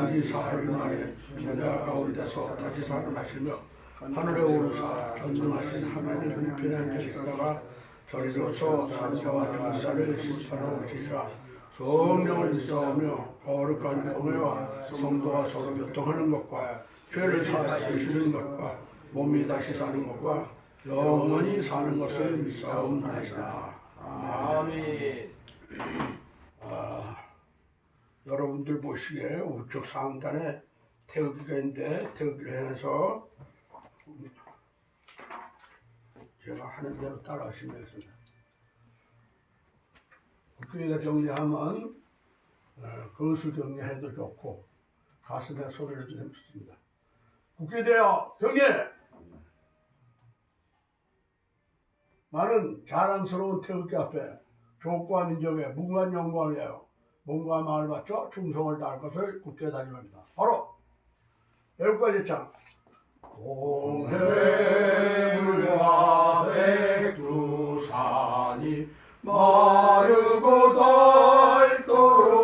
죽은 지 사흘 만에 중자 가운데서 다시 살아나시며 하늘에 오르사 전능하신 하나님의 비난에 있다가 저리로서 산자와 죽은 자를 심판하러 오시리라. 성령을 믿사오며 거룩한 공회와 성도가 서로 교통하는 것과 죄를 사하여 주시는 것과 몸이 다시 사는 것과 영원히 사는 것을 믿사옵나이다. 아멘. 여러분들 보시기에 우측 상단에 태극기가 있는데 태극기를 해서 제가 하는 대로 따라 하시면 되겠습니다. 국교에다 격려하면 거수 격려해도 좋고 가슴에 소리를 좀 듣습니다. 국교대여 격려! 많은 자랑스러운 태극기 앞에 조국과 민족의 무궁한 영광을 위하여 몸과 마음을 바쳐 충성을 다할 것을 굳게 다짐합니다. 바로 애국가 제창 동해물과 백두산이 마르고 닳도록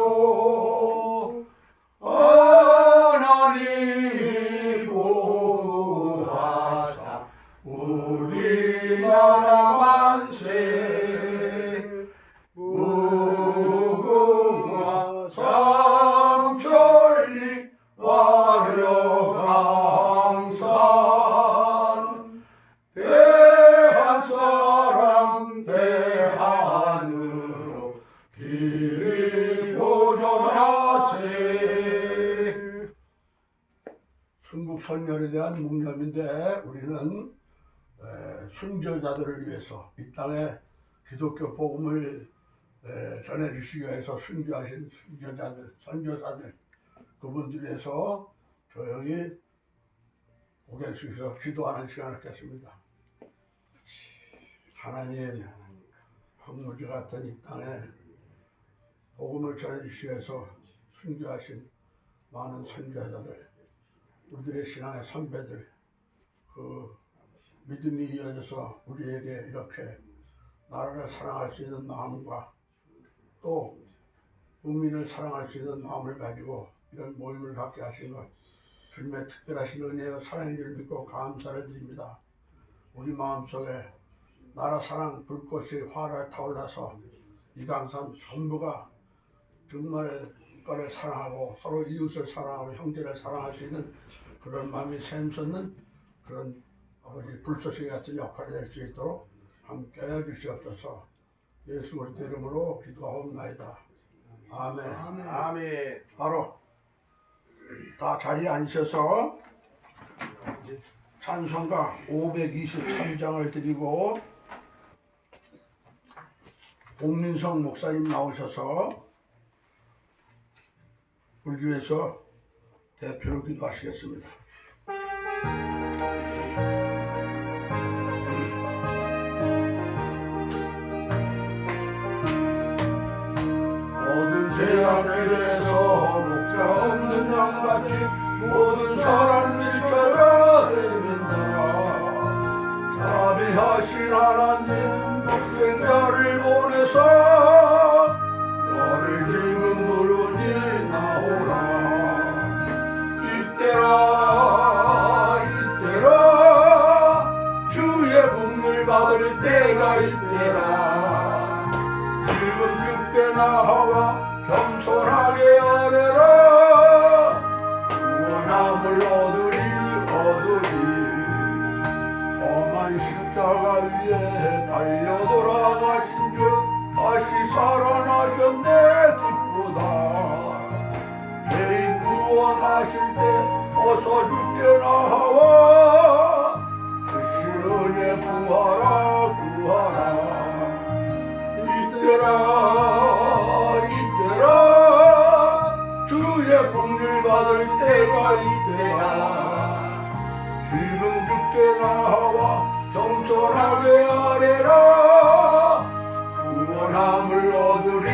하나님이 보호하사 우리나라 만세 무궁화 삼천리 와려강산 대한사랑 대한으로 길이 보존하세. 순국선열에 대한 묵념인데 우리는 순교자들을 위해서 이 땅에 기독교 복음을 전해주시기 위해서 순교하신 순교자들, 선교사들 그분들 위해서 조용히 고개 숙여서 기도하는 시간을 갖겠습니다. 하나님, 황무지 같은 이 땅에 복음을 전해주시기 위해서 순교하신 많은 선교자들, 우리들의 신앙의 선배들, 그 믿음이 이어져서 우리에게 이렇게 나라를 사랑할 수 있는 마음과 또 국민을 사랑할 수 있는 마음을 가지고 이런 모임을 갖게 하신 것 주님의 특별하신 은혜와 사랑인 줄 믿고 감사를 드립니다. 우리 마음속에 나라 사랑 불꽃이 활활 타올라서 이강산 전부가 정말 국가를 사랑하고 서로 이웃을 사랑하고 형제를 사랑할 수 있는 그런 마음이 샘솟는 그런 아버지 불쏘시 같은 역할이 될 수 있도록 함께 해주시옵소서. 예수 그리스도 이름으로 기도하옵나이다. 아멘. 아멘. 바로 다 자리에 앉으셔서 찬송가 523장을 드리고 옥민성 목사님 나오셔서 우리 교회에서 대표로 기도하시겠습니다. 모든 죄악길에서 목자 없는 양같이 모든 사람들 찾아 헤맨다. 자비하신 하나님 독생자를 보내서 너를 지금 부르니 나오라. 이때라 주의 복을 받을 때가 이때라. 지금 주께 나와 겸손하게 아뢰라. 구원함을 얻으리 험한 십자가 위에 달려 돌아가신 주 다시 살아나셨네 기쁘다. 죄인 구원하실 때 어서 주께 나와 크신 은혜 구하라 구하라. 이때라 주의 공을 받을 때가 이때라. 지금 주께 나와 겸손하게 아뢰라. 구원함을 얻으리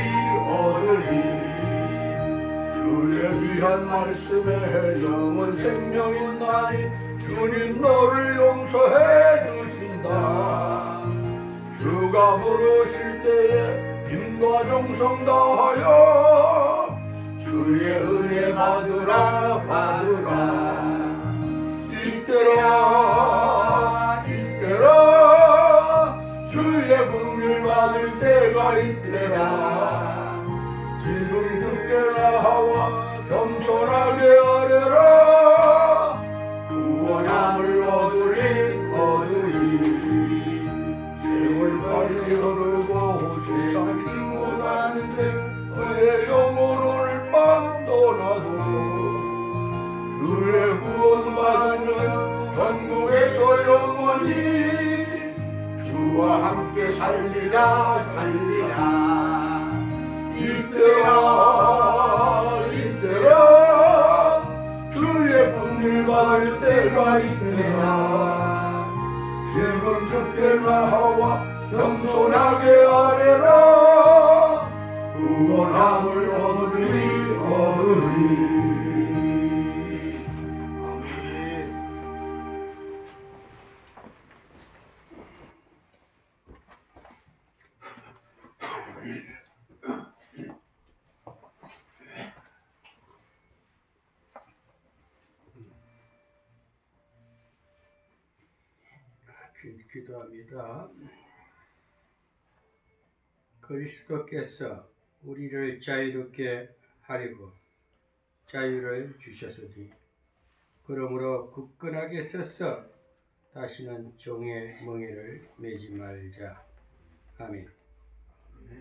주의 귀한 말씀에 영원 생명인 나니 주님 너를 용서해 주신다. 주가 부르실 때에 힘과 정성 다하여 주 주의 은혜 받으라 받으라. 이때라 이때라 주의 긍휼 받을 때가 이때라. 지금 그때라 하와 겸손하게 하려라. 구원함을 얻으리 세월 빨리 흐르고 세상 친구가는데 너의 영혼을 막 떠나도 주의 구원 받으면 천국에서 영원히 주와 함께 살리라 살리라. 이때야 이때야 주의 긍휼 받을 때가 이때야. 지금 주께나 하와 겸손하게 하리라. 구원함을 얻으리 얻으리. 기도합니다. 그리스도께서 우리를 자유롭게 하려고 자유를 주셨으니 그러므로 굳건하게 서서 다시는 종의 멍에를 매지 말자. 아멘.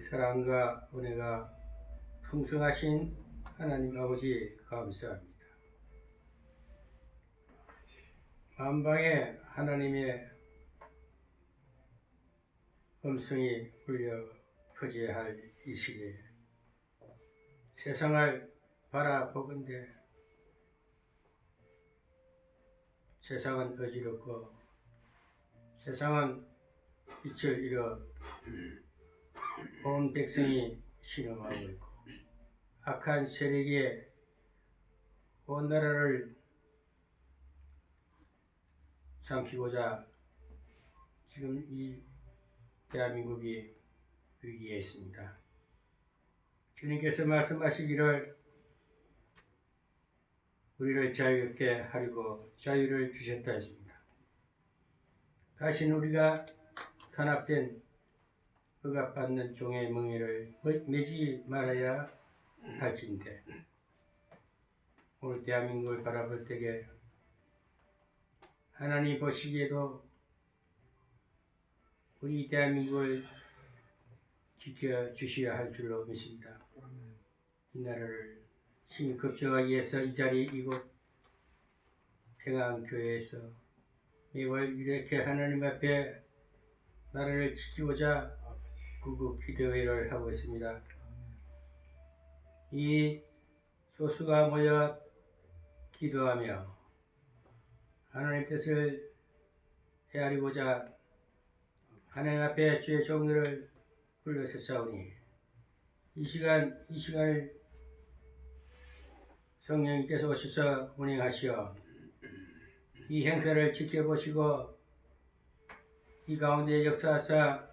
사랑과 은혜가 풍성하신 하나님 아버지 감사합니다. 만방에 하나님의 음성이 울려 퍼져할 이 시기에 세상을 바라보건대 세상은 어지럽고 세상은 빛을 잃어 온 백성이 신음하고 있고 악한 세력이 온 나라를 삼키고자 지금 이 대한민국이 위기에 있습니다. 주님께서 말씀하시기를 우리를 자유롭게 하려고 자유를 주셨다 했습니다. 다시는 우리가 탄압된 억압받는 종의 멍에를 매지 말아야 할진데 오늘 대한민국을 바라볼 때에 하나님 보시기에도 우리 대한민국을 지켜주셔야 할 줄로 믿습니다. 이 나라를 신이 걱정하기 위해서 이 자리 이곳 평안교회에서 매월 이렇게 하나님 앞에 나라를 지키고자 구국 기도회를 하고 있습니다. 이 소수가 모여 기도하며 하나님 뜻을 헤아리고자 하나님 앞에 주의 종들을 불러서 싸우니 이 시간을 성령님께서 오셔서 운행하시어 이 행사를 지켜보시고 이 가운데 역사하사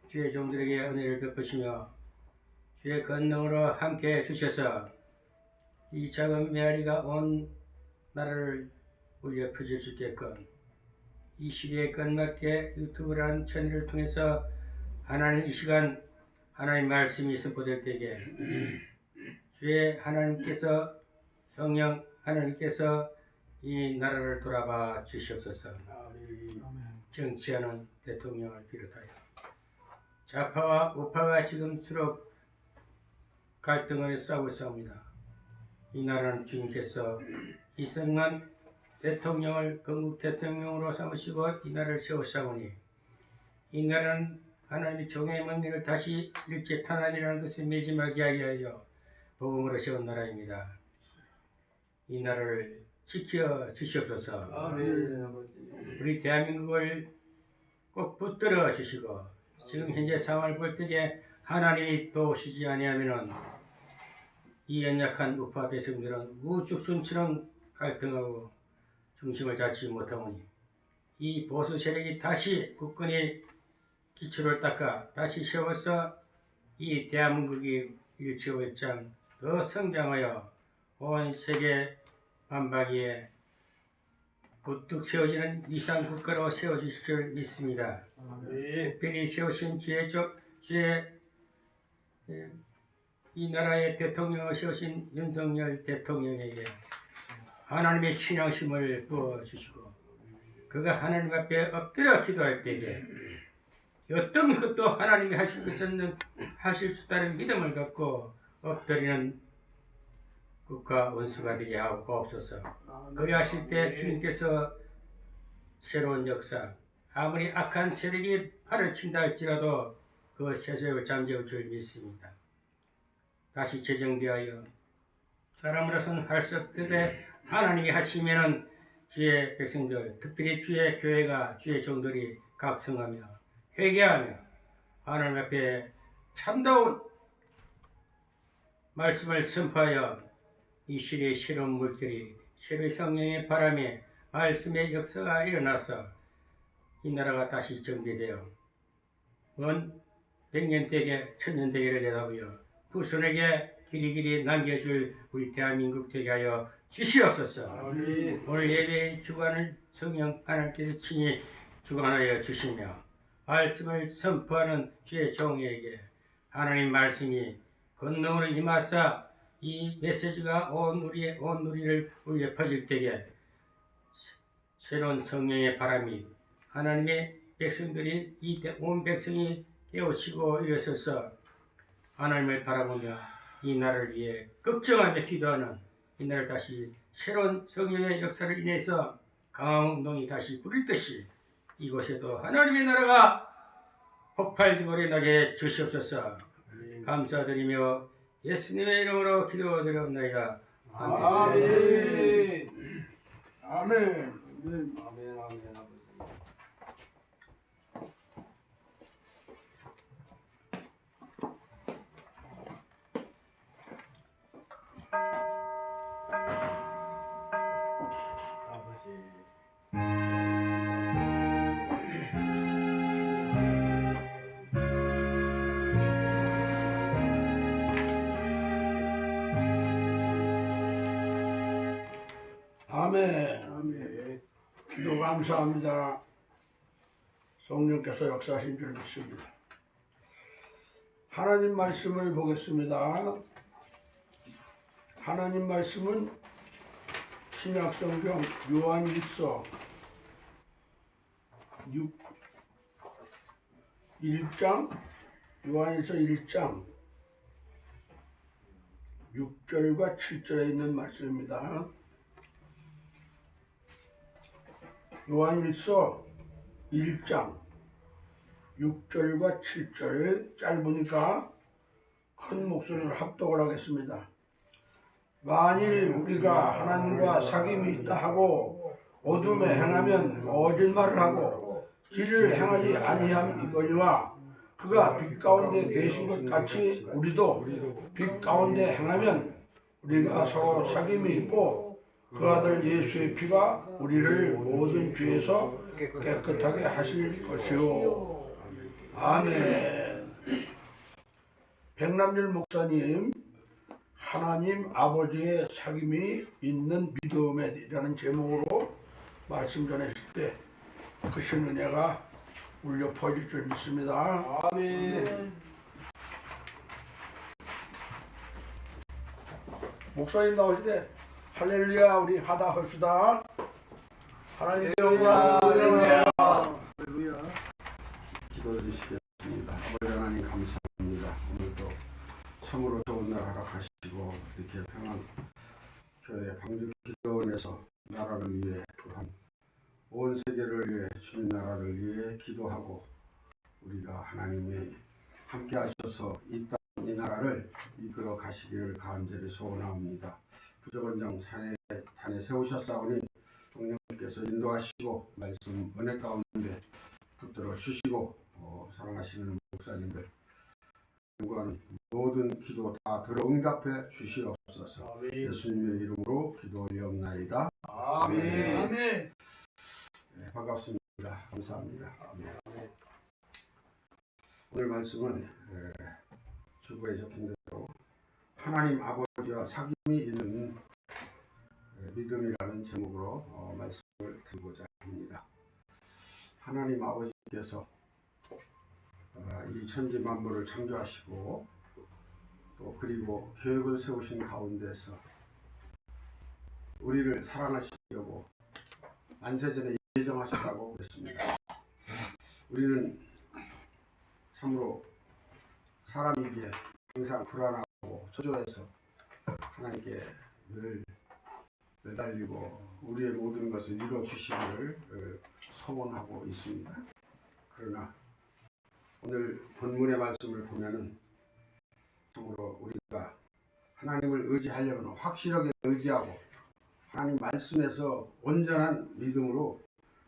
주의 종들에게 은혜를 베푸시며 주의 권능으로 함께 해주셔서 이 작은 메아리가 온 나라를 울려 퍼질 수 있게끔 이 시대에 끝맞게 유튜브라는 채널을 통해서 하나님 이 시간 하나님 말씀이 선포될 때에 주의 하나님께서 성령 하나님께서 이 나라를 돌아봐 주시옵소서. 정치하는 대통령을 비롯하여 좌파와 우파가 지금 수록 갈등을 싸우고 있습니다. 이 나라는 주님께서 이승만 대통령을 건국 대통령으로 삼으시고 이 나라를 세우사오니 이 나라는 하나님의 종의 멍에를 다시 일제 탄압이라는 것을 매지 말게 하여 복음으로 세운 나라입니다. 이 나라를 지켜 주시옵소서. 우리 대한민국을 꼭 붙들어 주시고 지금 현재 상황을 볼 때에 하나님이 도우시지 아니하면은 이 연약한 우파 백성들은 우죽순처럼 갈등하고 중심을 잡지 못하오니 이 보수 세력이 다시 굳건히 기초를 닦아 다시 세워서 이 대한민국이 일치월장 더 성장하여 온 세계 만방위에 부뚝 세워지는 위상 국가로 세워주실 줄 믿습니다. 특별히 세우신 이 나라의 대통령을 세우신 윤석열 대통령에게 하나님의 신앙심을 부어주시고 그가 하나님 앞에 엎드려 기도할 때에 어떤 것도 하나님이 하실 수 있다는 믿음을 갖고 엎드리는 국가 원수가 되게 하고 없소서. 그리하실 때 주님께서 새로운 역사, 아무리 악한 세력이 팔을 친다 할지라도 그 세력을 잠재울 줄 믿습니다. 다시 재정비하여 사람으로서는 할 수 없는데 하나님이 하시면은 주의 백성들, 특별히 주의 교회가, 주의 종들이 각성하며 회개하며 하나님 앞에 참다운 말씀을 선포하여 이 시대의 새로운 물결이 새로운 성령의 바람에 말씀의 역사가 일어나서 이 나라가 다시 정비되어 먼 백년대계 천년대계를 내다보여 후손에게 길이길이 남겨줄 우리 대한민국 되게 하여 주시옵소서. 오늘 예배의 주관을 성령 하나님께서 친히 주관하여 주시며 말씀을 선포하는 주의 종에게 하나님 말씀이 권능으로 임하사 이 메시지가 온 누리를 울려 퍼질 때에 새로운 성령의 바람이 하나님의 백성들이 온 백성이 깨우치고 일어서서 하나님을 바라보며 이 나라를 위해 걱정하며 기도하는 이 나라를 다시 새로운 성령의 역사를 인해서 강화운동이 다시 부릴 듯이 이곳에도 하나님의 나라가 폭발적으로 일어나게 주시옵소서. 감사드리며 예수님의 이름으로 기도드리옵나이다. 아멘. 아멘. 아멘. 기도 감사합니다. 성령께서 역사하신 줄 믿습니다. 하나님 말씀을 보겠습니다. 하나님 말씀은 신약성경 요한일서 1장 요한일서 1장 6절과 7절에 있는 말씀입니다. 요한일서 1장 6절과 7절 짧으니까 큰 목소리로 합독을 하겠습니다. 만일 우리가 하나님과 사귐이 있다 하고 어둠에 행하면 거짓말을 하고 길을 행하지 아니함이거니와 그가 빛 가운데 계신 것 같이 우리도 빛 가운데 행하면 우리가 서로 사귐이 있고 그 아들 예수의 피가 우리를 모든 죄에서 깨끗하게 하실 것이요. 아멘. 백남일 목사님 하나님 아버지의 사귐이 있는 믿음에라는 제목으로 말씀 전했을 때 크신 은혜가 울려 퍼질 줄 믿습니다. 아멘. 목사님 나오실 때 할렐루야 우리 하다 합시다. 하나님 영광 할렐루야. 기도드리시겠습니다. 아버지 하나님 감사합니다. 오늘도 참으로 좋은 날 허락하시고 이렇게 평안 교회 방주 기도원에서 나라를 위해 또한 온 세계를 위해 주님 나라를 위해 기도하고 우리가 하나님이 함께 하셔서 이 땅 이 나라를 이끌어 가시기를 간절히 소원합니다. 부족원장 산에 세우셨사오니 성령께서 인도하시고 말씀 은혜 가운데 붙들어 주시고 사랑하시는 목사님들 연구하는 모든 기도 다 들어 응답해 주시옵소서. 아멘. 예수님의 이름으로 기도하옵나이다. 아멘. 아멘. 네, 반갑습니다. 감사합니다. 아멘. 오늘 말씀은 주보에 적힌 대로 하나님 아버지와 사귐이 있는 믿음이라는 제목으로 말씀을 드리고자 합니다. 하나님 아버지께서 이 천지 만물을 창조하시고 또 그리고 계획을 세우신 가운데서 우리를 사랑하시려고 만세전에 예정하셨다고 그랬습니다. 우리는 참으로 사람이기에 항상 불안하고 초조해서 하나님께 늘 매달리고 우리의 모든 것을 이루어 주시기를 소원하고 있습니다. 그러나 오늘 본문의 말씀을 보면은 참으로 우리가 하나님을 의지하려면 확실하게 의지하고 하나님 말씀에서 온전한 믿음으로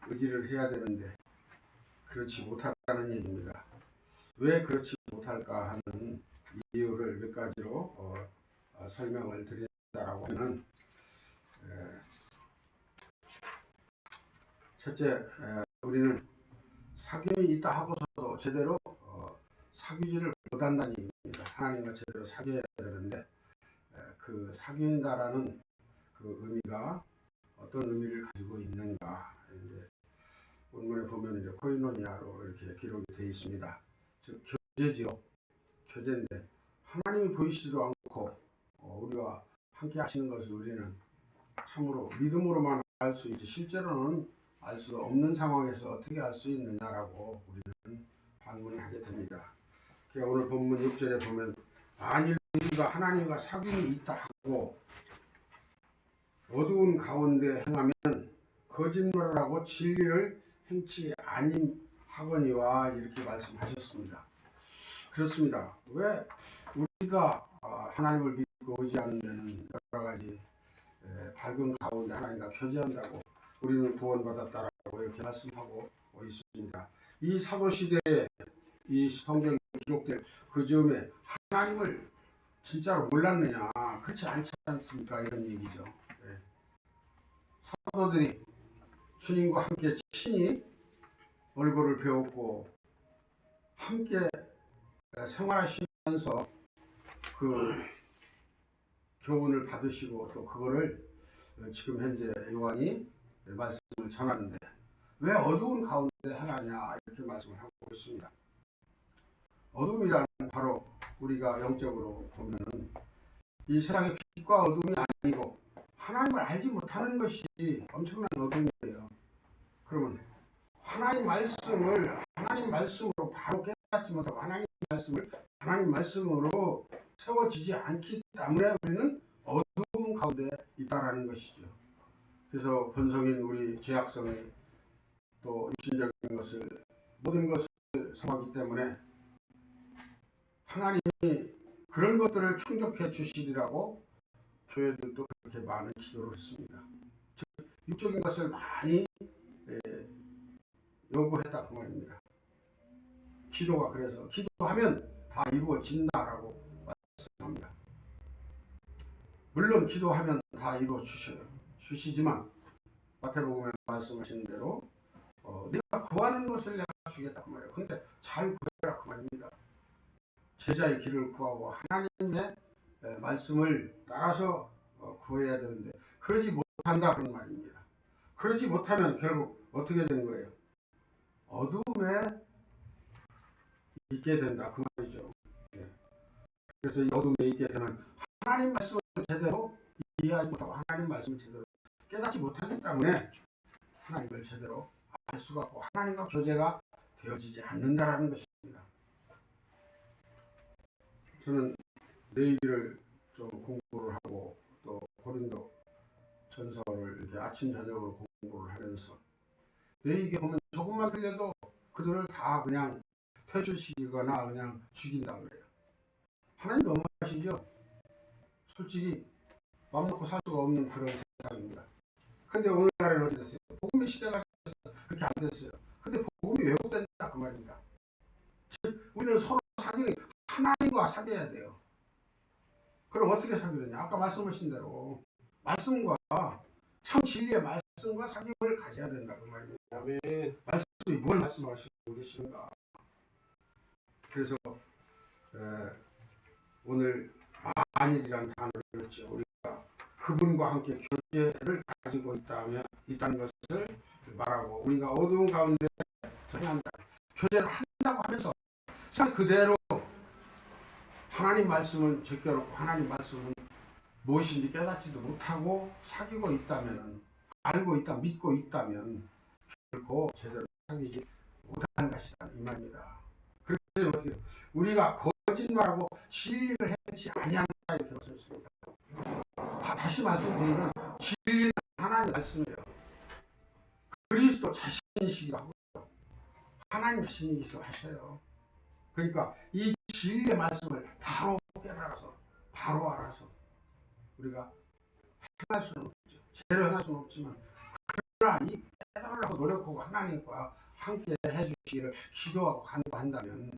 의지를 해야 되는데 그렇지 못하다는 얘기입니다. 왜 그렇지 못할까 하는 이유를 몇 가지로 설명을 드린다라고 하면, 첫째, 우리는 사귐이 있다 하고서도 제대로 사귀지를 못한다는 얘기입니다. 하나님과 제대로 사귀어야 되는데 그 사귄다라는 그 의미가 어떤 의미를 가지고 있는가, 이제 본문에 보면 이제 코이노니아로 이렇게 기록이 되어 있습니다. 즉 교제지요. 교제인데 하나님이 보이시지도 않고 우리와 함께 하시는 것을 우리는 참으로 믿음으로만 알 수 있지 실제로는 알 수 없는 상황에서 어떻게 알 수 있느냐라고 우리는 반문을 하게 됩니다. 그러니까 오늘 본문 6절에 보면 만일 우리가 하나님과 사귐이 있다 하고 어두운 가운데 행하면 거짓말을 하고 진리를 행치 아니하거니와 이렇게 말씀하셨습니다. 그렇습니다. 왜 우리가 하나님을 믿고 의지하는 데는 여러 가지 밝은 가운데 하나님과 교제한다고 우리는 구원받았다라고 이렇게 말씀하고 있습니다. 이 사도시대에 이 성경이 기록될 그 즈음에 하나님을 진짜로 몰랐느냐, 그렇지 않지 않습니까? 이런 얘기죠. 사도들이 주님과 함께 친히 얼굴을 배웠고 함께 생활하시면서 그 교훈을 받으시고 또 그거를 지금 현재 요한이 말씀을 전하는데 왜 어두운 가운데 행하냐 이렇게 말씀을 하고 있습니다. 어둠이란 바로 우리가 영적으로 보면은 이 세상의 빛과 어둠이 아니고 하나님을 알지 못하는 것이 엄청난 어둠이에요. 그러면 하나님 말씀을 하나님 말씀으로 바로 깨닫지 못하고 하나님 말씀을 하나님 말씀으로 세워지지 않기 때문에 우리는 어두운 가운데 있다라는 것이죠. 그래서 본성인 우리 죄악성이 또 육신적인 것을 모든 것을 삼았기 때문에 하나님이 그런 것들을 충족해 주시리라고 교회들도 그렇게 많은 기도를 했습니다. 즉 육적인 것을 많이 요구했다 그 말입니다. 기도가 그래서 기도하면 다 이루어진다라고 말씀합니다. 물론 기도하면 다 이루어 주시지만 마태복음에 말씀하신 대로 네가 구하는 것을 내가 주겠다 그 말이에요. 근데 잘 구해라 그 말입니다. 제자의 길을 구하고 하나님의 말씀을 따라서 구해야 되는데 그러지 못한다 그런 말입니다. 그러지 못하면 결국 어떻게 되는 거예요? 어둠에 있게 된다 그 말이죠. 그래서 이 어둠에 있게 되면 하나님 말씀을 제대로 이해하지 못하고 하나님 말씀을 제대로 깨닫지 못하기 때문에 하나님을 제대로 알 수가 없고 하나님과 교제가 되어지지 않는다라는 것입니다. 저는 레위기를 좀 공부를 하고 또 고린도 전서를 이렇게 아침 저녁으로 공부를 하면서 레위기 보면 조금만 틀려도 그들을 다 그냥 퇴출시키거나 그냥 죽인다고 그래요. 하나님 너무하시죠? 솔직히 맘 놓고 살 수가 없는 그런 세상입니다. 근데 오늘날에는 어떻게 됐어요? 복음의 시대가 그렇게 안 됐어요. 근데 복음이 왜곡된다 그 말입니다. 즉 우리는 서로 사귀는 하나님과 사귀어야 돼요. 그럼 어떻게 사귀느냐? 아까 말씀하신 대로 말씀과 참 진리의 말씀과 사귐을 가져야 된다 그 말입니다. 말씀이 뭘 말씀하시고 계시는가? 그래서 오늘 안일이라는 단어를 했죠. 우리가 그분과 함께 교제를 가지고 있다는 것을 말하고 우리가 어두운 가운데 행한다. 교제를 한다고 하면서 그대로 하나님 말씀은 제껴놓고 하나님 말씀은 무엇인지 깨닫지도 못하고 사귀고 있다면 알고 있다 믿고 있다면 결코 제대로 사귀지 못하는 것이다 이 말입니다. 그래서 어떻게 우리가 거짓말하고 진리를 행치 아니한다 이렇게 말씀했습니다. 다시 말씀드리면 진리는 하나님 말씀이에요. 그리스도 자신이시기도 하고요. 하나님 자신이시기도 하셔요. 그러니까 이 진리의 말씀을 바로 깨달아서 바로 알아서 우리가 행할 수는 없죠. 제대로 행할 수는 없지만 그러나 이 깨달으려고 노력하고 하나님과 함께 해주시기를 기도하고 간구한다면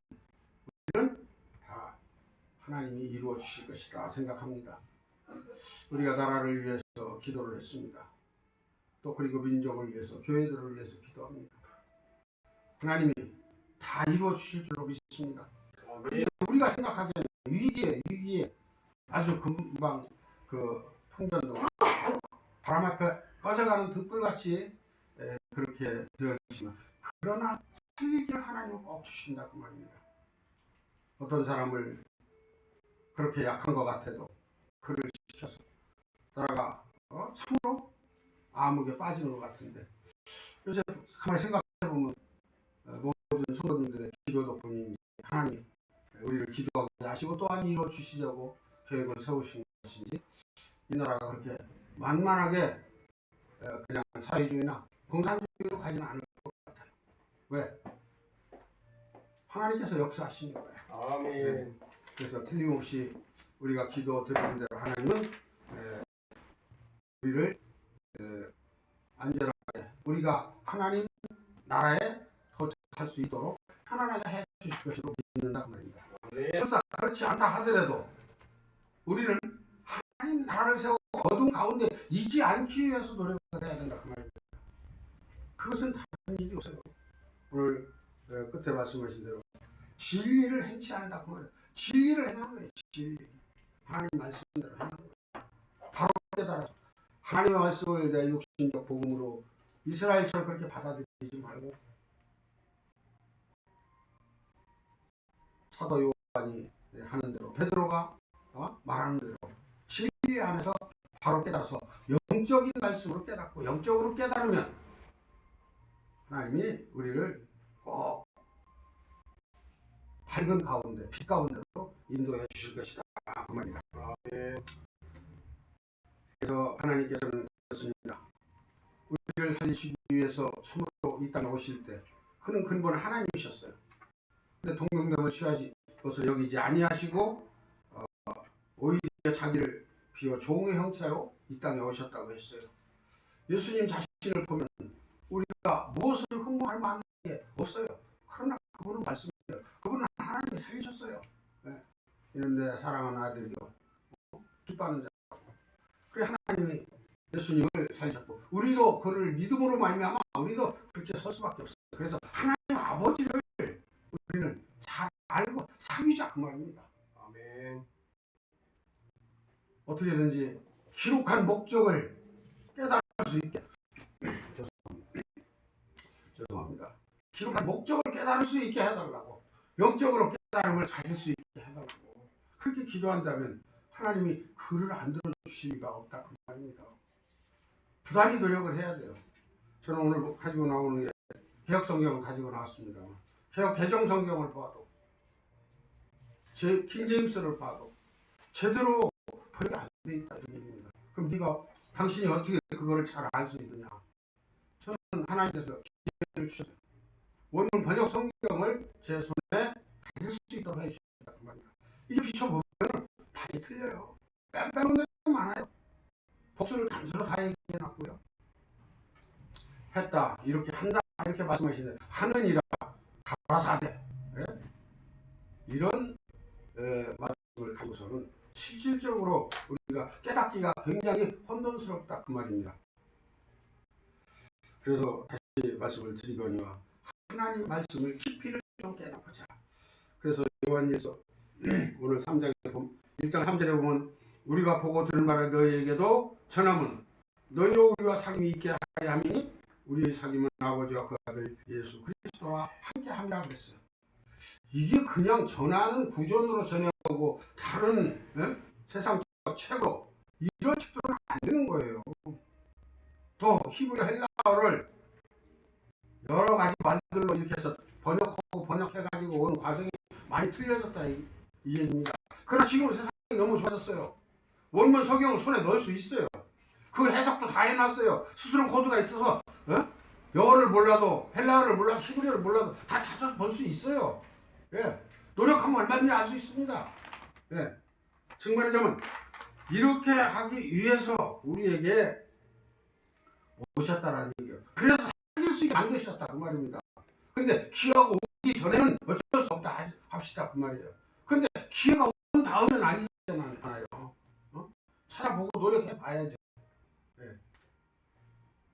우리는 다 하나님이 이루어 주실 것이다 생각합니다. 우리가 나라를 위해서 기도를 했습니다. 또 그리고 민족을 위해서 교회들을 위해서 기도합니다. 하나님이 다 이루어 주실 줄로 믿습니다. 근데 우리가 생각하기에는 위기에 아주 금방 그 풍전도 바람 앞에 꺼져가는 등불같이 그렇게 되어지지만 그러나 살기를 하나님은 꼭 주신다 그 말입니다. 어떤 사람을 그렇게 약한 것 같아도 그를 시켜서 따라가 참으로 암흑에 빠지는 것 같은데 요새 가만히 생각해보면 모든 성도님들의 기도 덕분인지 하나님 우리를 기도하게 하시고 또한 이루어 주시려고 계획을 세우신 것인지 이 나라가 그렇게 만만하게 그냥 사회주의나 공산주의로 가지는 않을 것 같아요. 왜? 하나님께서 역사하시니까요. 아멘. 네. 그래서 틀림없이 우리가 기도 드리는 대로 하나님은 우리를 안전하게 우리가 하나님 나라에 도착할 수 있도록 편안하게 해 주실 것으로 믿는다 그 말입니다. 설사 그렇지 않다 하더라도 우리는 하나님 나라를 세우고 어둠 가운데 있지 않기 위해서 노력을 해야 된다 그 말입니다. 그것은 다른 일이 없어요. 오늘 끝에 말씀하신 대로 진리를 행치 않는다 그 말이에요. 진리를 행하는 거예요. 진리. 하나님 말씀대로 행하는 거예요. 바로 깨달아서 하나님의 말씀을 내 육신적 복음으로 이스라엘처럼 그렇게 받아들이지 말고 사도 요한이 하는 대로 베드로가 말하는 대로 진리 안에서 바로 깨달아서 영적인 말씀으로 깨닫고 영적으로 깨달으면 하나님이 우리를 꼭 밝은 가운데 빛 가운데로 인도해 주실 것이다 그 말이다. 그래서 하나님께서는 그렇습니다. 우리를 살리시기 위해서 참으로 이 땅에 오실 때 그는 근본 하나님이셨어요. 근데 동정됨을 취하지 것을 여기지 아니하시고 오히려 자기를 비워 종의 형체로 이 땅에 오셨다고 했어요. 예수님 자신을 보면 우리가 무엇을 흠모할 만한 게 없어요. 그러나 그분은 말씀이에요. 그분은 하나님이 살리셨어요. 네. 이런데 사랑하는 아들이요 기뻐하는 자 그래 하나님이 예수님을 살리셨고 우리도 그를 믿음으로 말미암아 우리도 그렇게 설 수밖에 없어요. 그래서 하나님 아버지를 우리는 잘 알고 사귀자 그 말입니다. 아멘. 어떻게든지 기록한 목적을 깨달을 수 있게 죄송합니다. 기록한 목적을 깨달을 수 있게 해달라고 영적으로 깨달음을 가질 수 있게 해달라고 그렇게 기도한다면 하나님이 그를 안 들어주실 리가 없다 그 말입니다. 부단히 노력을 해야 돼요. 저는 오늘 가지고 나오는 게 개혁 성경을 가지고 나왔습니다. 개혁 개정 성경을 봐도 킹제임스를 봐도 제대로 번역이 안 돼 있다 이런 얘기입니다. 그럼 당신이 어떻게 그거를 잘 알 수 있느냐? 저는 하나님께서 기회를 주셨어요. 원문 번역 성경을 제 손에 가질 수 있도록 해주셨다 그 말입니다. 이게 비춰보면 많이 틀려요. 빼놓은 데가 많아요. 복수를 단수로 다 얘기해놨고요. 했다 이렇게 한다 이렇게 말씀하시는데 하느니라 가라사대 이런 말씀을 가지고서는 실질적으로 우리가 깨닫기가 굉장히 혼돈스럽다 그 말입니다. 그래서 다시 말씀을 드리거니와 하나님 말씀을 깊이를 좀 깨닫보자. 그래서 요한일서 오늘 3장에 보면 1장 3절에 보면 우리가 보고 들은 바를 너희에게도 전하면 너희로 우리와 사귐이 있게 하려 함이니 우리의 사귐은 아버지와 그 아들 예수 그리스도와 함께 함이라 그랬어요. 이게 그냥 전하는 구전으로 전해오고 다른 세상적 책으로 이런 책들은 안 되는 거예요. 또 히브리 헬라어를 여러 가지 말들로 이렇게 해서 번역해가지고 온 과정이 많이 틀려졌다 이 얘기입니다. 그러나 지금 세상이 너무 좋아졌어요. 원문 성경을 손에 넣을 수 있어요. 그 해석도 다 해놨어요. 스스럼 코드가 있어서 영어를 몰라도 헬라어를 몰라도 히브리어를 몰라도 다 찾아서 볼 수 있어요. 예, 노력하면 얼마든지 알 수 있습니다. 예, 즉 말하자면 이렇게 하기 위해서 우리에게 오셨다라는 얘기예요. 그래서 사귈 수 있게 만드셨다 그 말입니다. 근데 기회가 오기 전에는 어쩔 수 없다 합시다 그 말이에요. 근데 기회가 온 다음은 아니잖아요. 찾아보고 노력해 봐야죠. 예.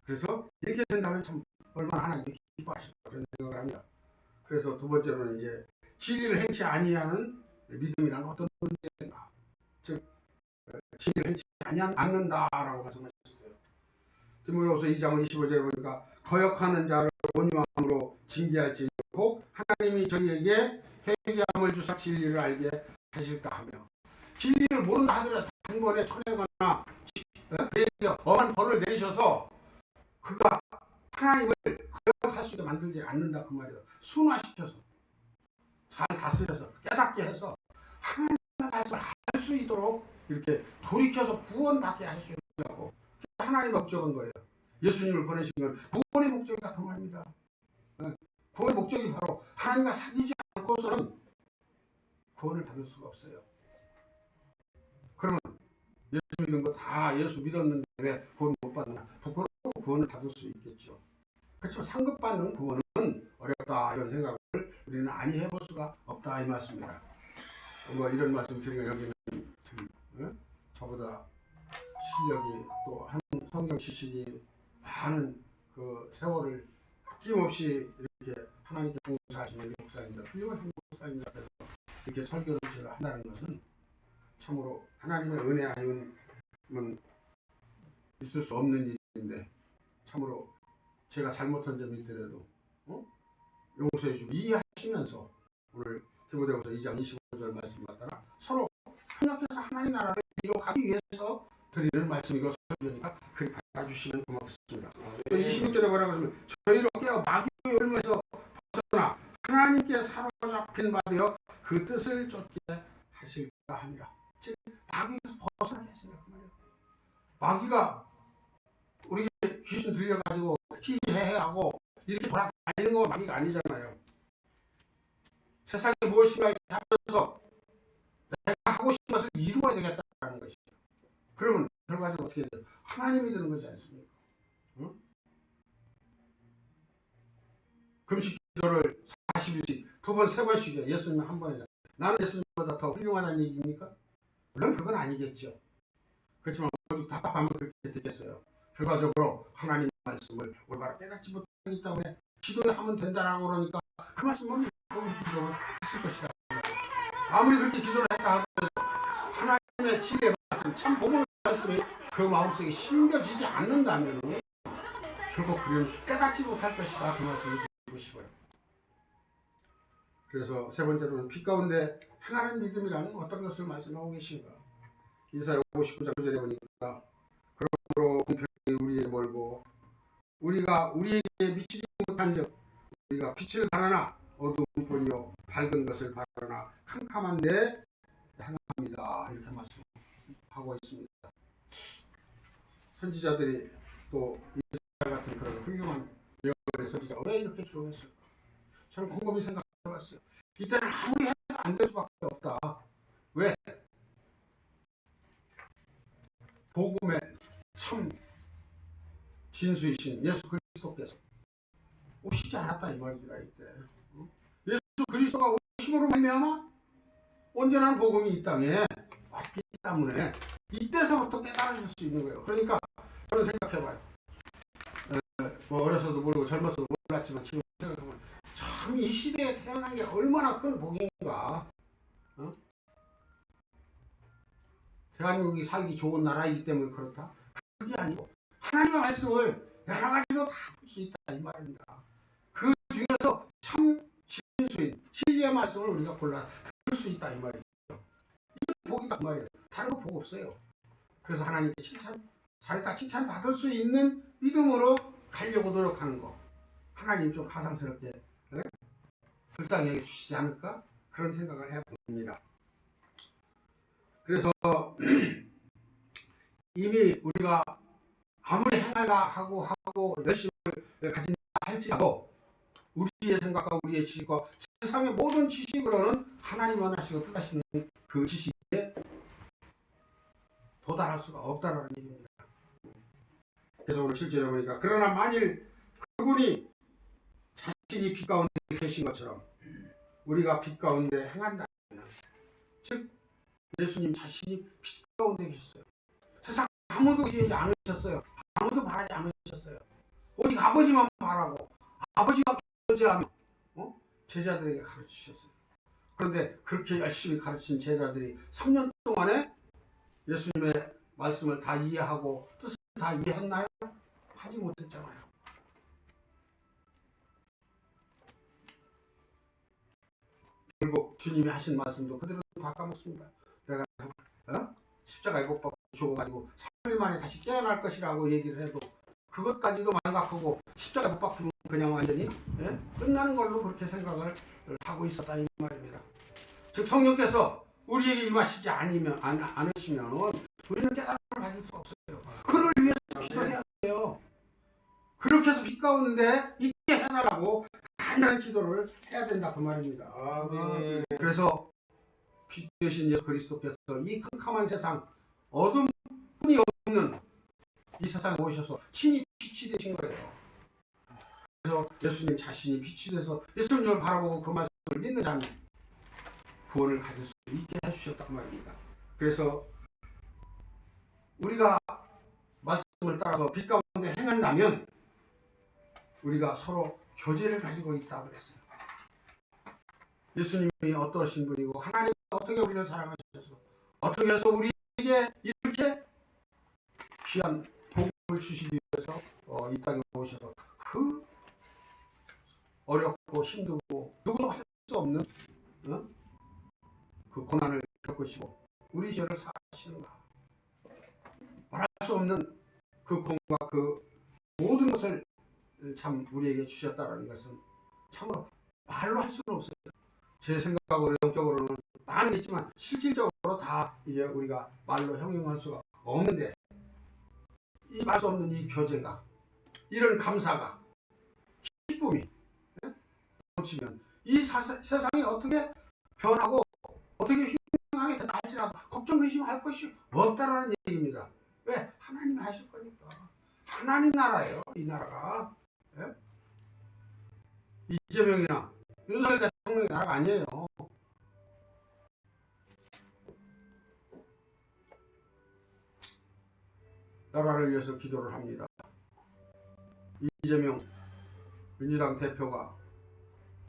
그래서 이렇게 된다면 참 얼마나 하나님께 기뻐하실까 그런 생각을 합니다. 그래서 두 번째로는 이제 진리를 행치 아니하는 믿음이란 어떤 문제인가? 즉 진리를 행치 않는다라고 말씀하셨어요. 디모데후서 2장 25절에 보니까 거역하는 자를 온유함으로 징계할지라도 하나님이 저희에게 회개함을 주사 진리를 알게 하실까 하며 진리를 모른다 하더라도 단번에 쳐내거나 엄한 벌을 내리셔서 그가 하나님을 거역할 수 있게 만들지 않는다 그 말이에요. 순화시켜서 잘 다스려서 깨닫게 해서 하나님의 말씀을 알 수 있도록 이렇게 돌이켜서 구원받게 할 수 있다고. 하나님의 목적은 거예요. 예수님을 보내신 건 구원의 목적이다 그 말입니다. 구원의 목적이 바로 하나님과 사귀지 않고서는 구원을 받을 수가 없어요. 그러면 예수 믿는 거 다 예수 믿었는데 왜 구원 못 받나? 부끄러워 구원을 받을 수 있겠죠. 그렇지만 상급받는 구원은 어렵다 이런 생각을 우리는 아니 해볼 수가 없다 이 말씀입니다. 뭐 이런 말씀 드리면 여기는 참 저보다 실력이 또 한 성경 지식이 많은 그 세월을 아낌없이 이렇게 하나님께 봉사하시는 목사입니다. 훌륭하신 목사입니다. 그래서 이렇게 설교를 제가 한다는 것은 참으로 하나님의 은혜 아니면 있을 수 없는 일인데 참으로 제가 잘못한 점이 있더라도 용서해주고 이해하시면서 오늘 디모데후서 2장 25절 말씀을 따라 서로 협력해서 하나님 나라를 이루어가기 위해서 드리는 말씀이고 설교니까 그리 받아주시면 고맙겠습니다. 또 26절에 뭐라고 하면 저희를 깨어 마귀의 열매에서 벗어나 하나님께 사로잡힌 바 되어 그 뜻을 쫓게 하실까 합니다. 즉 마귀에서 벗어나게 하신다 그 말이에요. 마귀가 우리 귀신 들려가지고 희해하고 이렇게 돌아다니는 거 마귀가 아니잖아요. 세상에 무엇인가 잡혀서 내가 하고 싶은 것을 이루어야 되겠다는 것이죠. 그러면 결과적으로 어떻게 돼요? 하나님이 되는 거지 않습니까? 응? 금식 기도를 40일씩 두 번, 세 번씩이요. 예수님 한 번에. 나는 예수님보다 더 훌륭하다는 얘기입니까? 물론 그건 아니겠죠. 그렇지만 오직 답답하면 그렇게 되겠어요. 결과적으로 하나님의 말씀을 올바로 깨닫지 못하기 때문에 기도하면 된다라고 그러니까 그 말씀은 기도를 했을 것이다. 아무리 그렇게 기도를 했다 하더라도 하나님의 진리의 말씀, 참 복음의 말씀이 그 마음속에 심겨지지 않는다면 결국 그는 깨닫지 못할 것이다. 그 말씀을 드리고 싶어요. 그래서 세 번째로는 빛 가운데 행하는 믿음이라는 어떤 것을 말씀하고 계신가. 이사야 59장 9절에 보니까 그러므로 공평이 우리에 멀고 우리가 우리에게 미치지 못한 적 우리가 빛을 바라나 어두운 뿐이요 밝은 것을 바라나 캄캄한 데 향합니다. 이렇게 말씀하고 있습니다. 선지자들이 또 이사야 같은 그런 훌륭한 예언의 선지자가 왜 이렇게 기록했을까? 저는 곰곰이 생각해봤어요. 이때는 아무리 해도 안 될 수밖에 없다. 왜? 복음의 참 진수이신 예수 그리스도께서 오시지 않았다 이 말입니다. 이때 예수 그리스도가 오심으로 말미암아 온전한 복음이 이 땅에 왔기 때문에 이때서부터 깨달으실 수 있는 거예요. 그러니까 저는 생각해봐요. 뭐 어려서도 모르고 젊어서도 몰랐지만 지금 생각해보면 참 이 시대에 태어난 게 얼마나 큰 복인가. 대한민국이 살기 좋은 나라이기 때문에 그렇다? 그게 아니고 하나님의 말씀을 여러 가지로 다 볼 수 있다 이 말입니다. 그 중에서 참 진수인 진리의 말씀을 우리가 골라 들을 수 있다 이 말이죠. 이게 복이다 그 말이에요. 다른 거 복 없어요. 그래서 하나님께 잘했다 칭찬 받을 수 있는 믿음으로 가려고 노력하는 거. 하나님 좀 가상스럽게 불쌍히 여겨주시지 않을까? 그런 생각을 해봅니다. 그래서 이미 우리가 아무리 행하려 하고 열심을 가진다 할지라도 우리의 생각과 우리의 지식과 세상의 모든 지식으로는 하나님 원하시고 뜻하시는 그 지식에 도달할 수가 없다는 얘기입니다. 그래서 오늘 실제로 보니까 그러나 만일 그분이 자신이 빛 가운데 계신 것처럼 우리가 빛 가운데 행한다면, 즉 예수님 자신이 빛 가운데 계셨어요. 세상 아무도 의지하지 않으셨어요. 아무도 바라지 않으셨어요. 오직 아버지만 바라고 아버지와 교제하며 제자들에게 가르치셨어요. 그런데 그렇게 열심히 가르친 제자들이 3년 동안에 예수님의 말씀을 다 이해하고 뜻을 다 이해했나요? 하지 못했잖아요. 결국 주님이 하신 말씀도 그대로 다 까먹습니다. 내가 십자가에 못 박혀 죽어가지고 3일 만에 다시 깨어날 것이라고 얘기를 해도 그것까지도 망각하고 십자가에 못 박히면 그냥 완전히 끝나는 걸로 그렇게 생각을 하고 있었다 이 말입니다. 즉 성령께서 우리에게 임하시지 않으시면 우리는 깨달음을 가질 수 없어요. 그를 위해서 기도해야 돼요. 그렇게 해서 빛 가운데 있게 해달라고 간단한 기도를 해야 된다 그 말입니다. 그래서 빛 되신 예수 그리스도께서 이 캄캄한 세상 어둠뿐이 없는 이 세상에 오셔서 친히 빛이 되신 거예요. 그래서 예수님 자신이 빛이 돼서 예수님을 바라보고 그 말씀을 믿는 자는 구원을 가질 수 있게 해주셨단 말입니다. 그래서 우리가 말씀을 따라서 빛 가운데 행한다면 우리가 서로 교제를 가지고 있다 그랬어요. 예수님이 어떠신 분이고 하나님이 어떻게 우리를 사랑하셔서 어떻게 해서 우리에게 이렇게 귀한 복을 주시기 위해서 이 땅에 오셔서 그 어렵고 힘들고 누구도 할 수 없는 그 고난을 겪으시고 우리 죄를 사하시는가 말할 수 없는 그 공과 그 모든 것을 참 우리에게 주셨다는 것은 참으로 말로 할 수는 없어요. 제 생각으로 영적으로는 많은 게 있지만 실질적으로 다 이제 우리가 말로 형용할 수가 없는데 이 말 수 없는 이 교제가 이런 감사가 기쁨이 넘치면 이 세상이 어떻게 변하고 어떻게 흉하게 된다 할지라도 걱정 의심할 것이 없다라는 얘기입니다. 왜? 하나님이 하실 거니까. 하나님 나라예요 이 나라가. 이재명이나 윤석열 대통령의 나라가 아니에요. 나라를 위해서 기도를 합니다. 이재명 민주당 대표가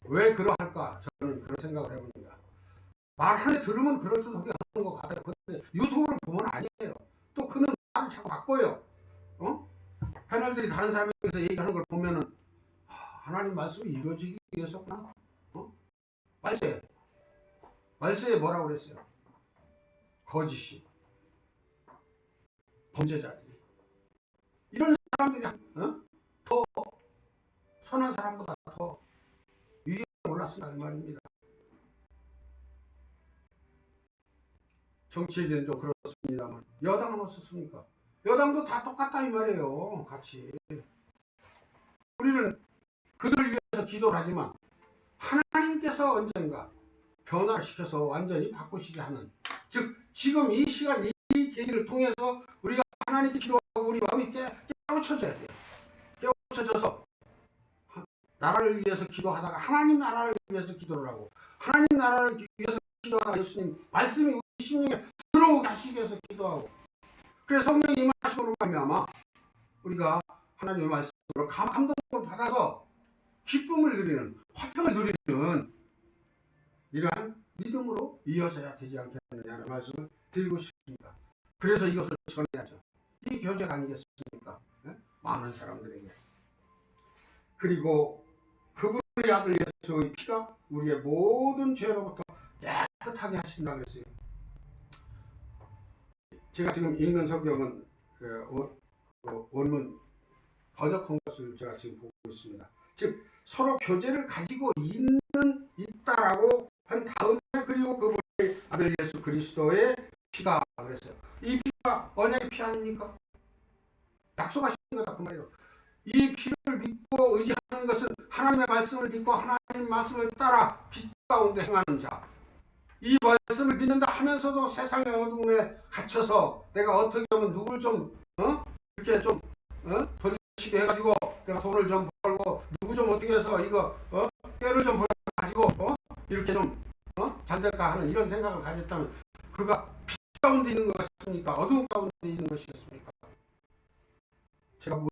왜 그러할까 저는 그런 생각을 해봅니다. 말하는 들으면 그럴듯하게 하는 것 같아요. 근데 유튜브를 보면 아니에요. 또 그는 말을 자꾸 바꿔요. 패널들이 다른 사람에게서 얘기하는 걸 보면은 하나님 말씀이 이루어지기 위해서구나. 말세에 뭐라고 그랬어요? 거짓이 범죄자들이 이런 사람들이 더 선한 사람보다 더 위에 올랐으라 이 말입니다. 정치에게는 좀 그렇습니다만 여당은 어떻습니까? 여당도 다 똑같다 이 말이에요. 같이 우리는 그들을 위해서 기도를 하지만 하나님께서 언젠가 변화를 시켜서 완전히 바꾸시게 하는, 즉 지금 이 시간 이 계기를 통해서 우리가 하나님께 기도하고 우리 마음이 깨우쳐져야 돼요. 깨우쳐져서 나라를 위해서 기도하다가 하나님 나라를 위해서 기도를 하고 하나님 나라를 위해서 기도하다가 예수님 말씀이 우리 심령에 들어오게 하시기 위해서 기도하고, 그래서 성령이 임하심으로 말미암아 우리가 하나님의 말씀으로 감동을 받아서 기쁨을 누리는, 화평을 누리는 이러한 믿음으로 이어져야 되지 않겠느냐는 말씀을 드리고 싶습니다. 그래서 이것을 전해야죠. 이 교제가 아니겠습니까? 예? 많은 사람들에게. 그리고 그분의 아들 예수의 피가 우리의 모든 죄로부터 깨끗하게 하신다 그랬어요. 제가 지금 읽는 성경은 원문 번역한 것을 제가 지금 보고 있습니다. 즉 서로 교제를 가지고 있다라고 한 다음에 그리고 그분의 아들 예수 그리스도의 피가 그랬어요. 이 피가 언약의 피 아닙니까? 약속하신 거다 그 말이에요. 이 피를 믿고 의지하는 것은 하나님의 말씀을 믿고 하나님의 말씀을 따라 빛 가운데 행하는 자. 이 말씀을 믿는다 하면서도 세상의 어둠에 갇혀서 내가 어떻게 하면 누구를 좀 이렇게 좀 돌리시게 해가지고 내가 돈을 좀 벌고 누구 좀 어떻게 해서 이거 꾀를 좀 벌어가지고 이렇게 좀 잘 될까 하는 이런 생각을 가졌다면 그가 빛 가운데 있는 것 같습니까? 어둠 가운데 있는 것이겠습니까? 제가 묻는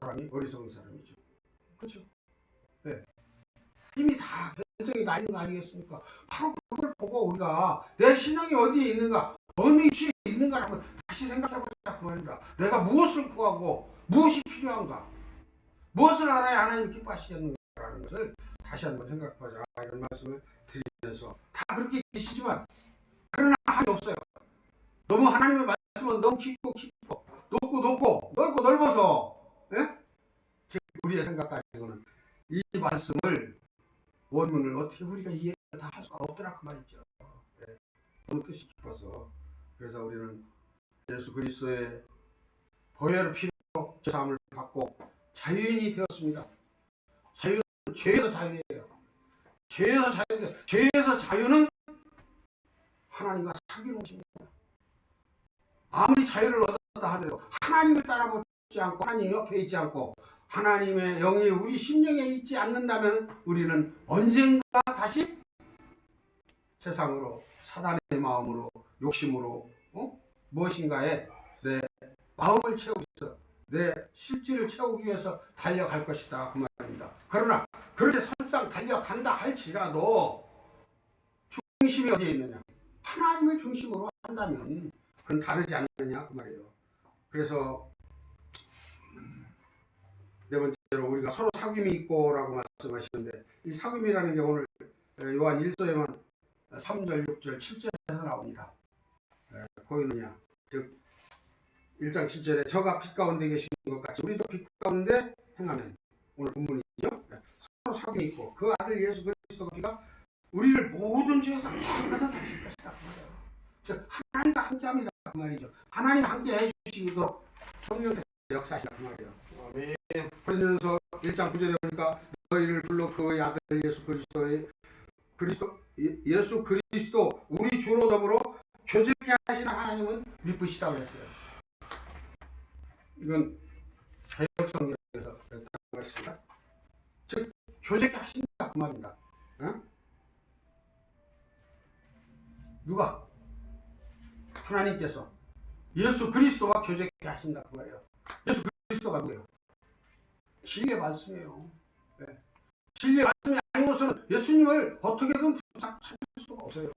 사람이 어리석은 사람이죠. 그렇죠? 네. 이미 다 결정이 나 있는 거 아니겠습니까? 바로 그걸 보고 우리가 내 신앙이 어디에 있는가, 어느 위치에 있는가라고 다시 생각해보자 그 말입니다. 내가 무엇을 구하고 무엇이 필요한가, 무엇을 알아야 하나님 기뻐하시겠는가라는 것을 다시 한번 생각해보자 이런 말씀을 드리면서 다 그렇게 계시지만 그러나 한이 없어요. 너무 하나님의 말씀은 너무 깊고 높고 넓고 넓어서 즉 우리의 생각 가지고는 이 말씀을 원문을 어떻게 우리가 이해를 다 할 수가 없더라 그 말이죠. 너무 뜻이 깊어서 그래서 우리는 예수 그리스도의 보혈의 피로 죄사함을 받고 자유인이 되었습니다. 자유는 죄에서 자유예요. 죄에서 자유는 하나님과 사귀는 것입니다. 아무리 자유를 얻었다 하더라도 하나님을 따라붙지 않고 하나님 옆에 있지 않고 하나님의 영이 우리 심령에 있지 않는다면 우리는 언젠가 다시 세상으로 사단의 마음으로 욕심으로 무엇인가에 내 마음을 채우기 위해서 내 실질을 채우기 위해서 달려갈 것이다 그 말입니다. 그러나 그렇게 설상 달려간다 할지라도 중심이 어디에 있느냐? 하나님을 중심으로 한다면 그건 다르지 않느냐 그 말이에요. 그래서 네 번째로 우리가 서로 사귐이 있고라고 말씀하시는데 이 사귐이라는 게 오늘 요한 1서에만 3절, 6절, 7절에서 나옵니다. 보이느냐? 즉 1장 7절에 저가 빛 가운데 계신 것 같이 우리도 빛 가운데 행하면 오늘 본문이죠. 서로 사귐이 있고 그 아들 예수 그리스도가 피가 우리를 모든 죄에서 깨끗하게 하실 것이다 그 말이에요. 즉 하나님과 함께합니다 그 말이죠. 하나님 함께 해주시도록 성령께서 역사하시다 그 말이에요. 아멘. 그러면서 1장 9절에 보니까 너희를 불러 그의 아들 예수 그리스도 우리 주로 더불어 교제케 하시는 하나님은 미쁘시다고 했어요. 이건 개역성경에서 나온 것입니다. 즉 교제케 하신다 그 말입니다. 누가? 하나님께서 예수 그리스도와 교제케 하신다 그 말이에요. 예수 그리스도가 누구예요? 진리의 말씀이에요. 진리의 말씀이 아니고서는 예수님을 어떻게든 찾을 수가 없어요.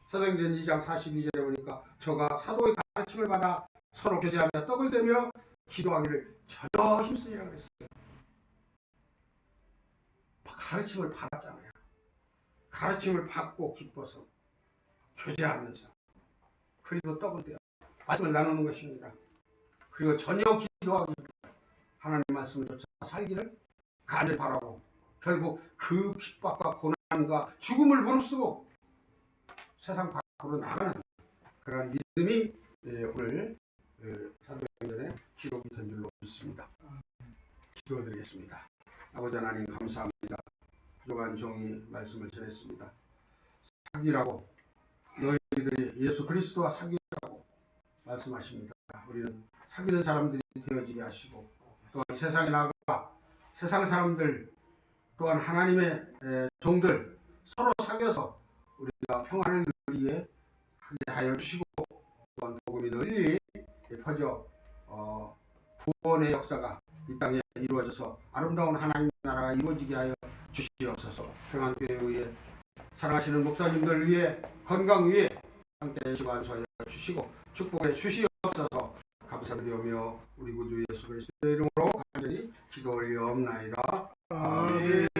사도행전 2장 42절에 보니까 저가 사도의 가르침을 받아 서로 교제하며 떡을 대며 기도하기를 전혀 힘쓰니라 그랬어요. 가르침을 받았잖아요. 가르침을 받고 기뻐서 교제하면서 그리고 떡을 대어 말씀을 나누는 것입니다. 그리고 전혀 기도하기를 하나님 말씀을 쫓아 살기를 간절히 바라고 결국 그 핍박과 고난과 죽음을 무릅쓰고 세상 밖으로 나가는 그런 믿음이 오늘 사도행전의 기록이 된 줄로 믿습니다. 기도드리겠습니다. 아버지 하나님 감사합니다. 부족한 종이 말씀을 전했습니다. 사귀라고 너희들이 예수 그리스도와 사귀라고 말씀하십니다. 우리는 사귀는 사람들이 되어지게 하시고 또한 세상에 나가 세상 사람들 또한 하나님의 종들 서로 사귀어서 우리가 평안을 누리게 하게 하여 주시고 또한 복음이 널리 퍼져 구원의 역사가 이 땅에 이루어져서 아름다운 하나님 나라가 이루어지게 하여 주시옵소서. 평안교회 위에 사랑하시는 목사님들 위해 건강 위에 함께 시간 소화해 주시고 축복해 주시옵소서. 감사드리오며 우리 구주 예수 그리스도의 이름으로 간절히 기도 올리옵나이다. 아멘.